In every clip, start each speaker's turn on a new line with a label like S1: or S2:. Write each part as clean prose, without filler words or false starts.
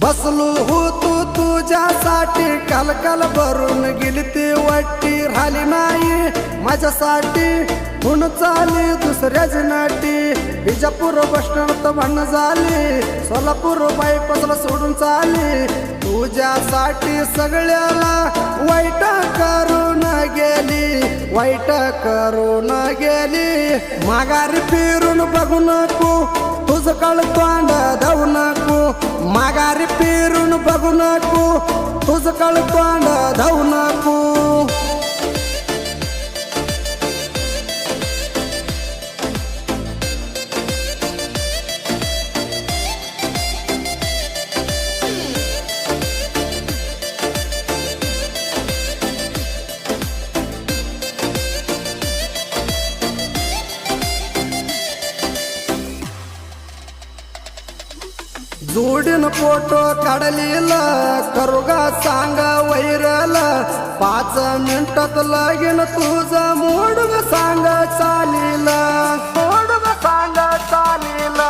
S1: बसलो होतो तुझ्यासाठी कलकल भरून गेली ती वाटी राहिली नाही माझ्यासाठी म्हणून चाली दुसऱ्याच नाटी बिजापूर बस स्टँड भांडण झाली सोलापूर बायपासला सोडून चाली तुझ्यासाठी सगळ्याला वाईट करून गेली वाईट करून गेली माघारी फिरून बघू नको तुझं कळ तोंड धावू नको माघारी फिरून बघू नको तुझं कळ तोंड धावू नको जोडीन फोटो काढलेला करुगा सांगा वैरल 5 मिनिटात लगीन तुझा मोडग सांगा चालीला मोडग सांगा चालीला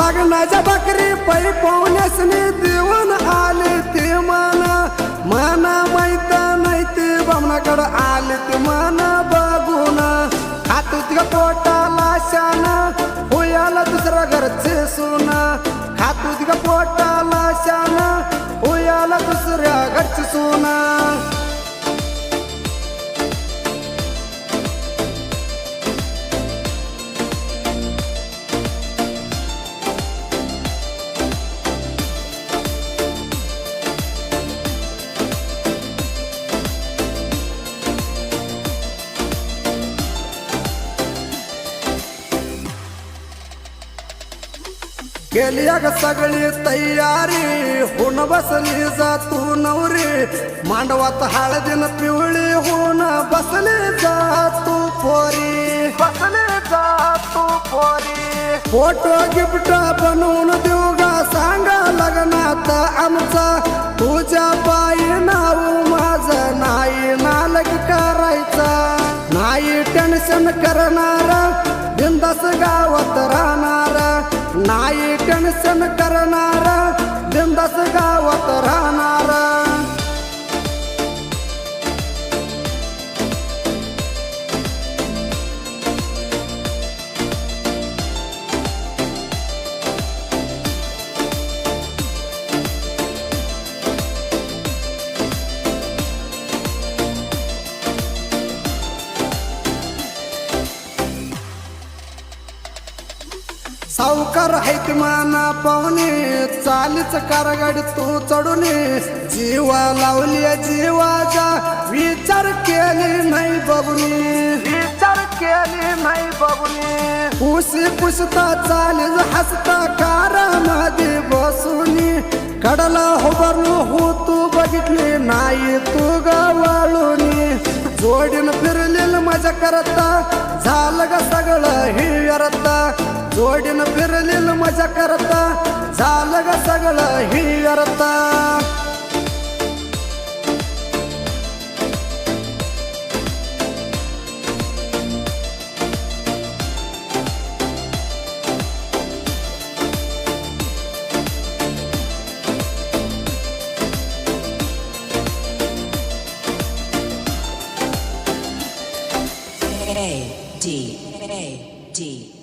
S1: लग्नाच्या बकरी पै पाहुण्यासनी देऊन आले ते मना माहित नाही ते बामणाकडे आले ते मना बघून खातो तिला पोटाला शान होयाला दुसरा घरचे सोना खातो तिका पोटाला शान होयाला दुसऱ्या घरची सोना केली ग सगळी तयारी होऊन बसली जा तू नवरी मांडवात हळदीन पिवळी होऊन बसली जा तू पोरी बसली जा तू पोरी फोटो गिफ्ट बनवून देऊ गा सांगा लग्नात आमचा तुझ्या बाई नाव माझं नाही नालक करायचा नाही टेन्शन करणारा बिंदास गावात राहणारा नाही टेन्शन करणारा बिंदास गावात राहणारा सावकार आहेत माना पाहुणे चालीच कारगाडी तू चढून जीवा लावली जीवाचा विचार केली नाही बघुनी विचार केली नाही बघुनी पुसी पुसता चालीच हसता कारामध्ये बसूनी कडला उभारलो हो तू बघितली नाही तू गवाळूनी जोडीन फिरलेलं मजा करता झालं ग सगळं हिरता जोडीन फिरलेलं मजा करता झालं ग सगळं हिरता
S2: A D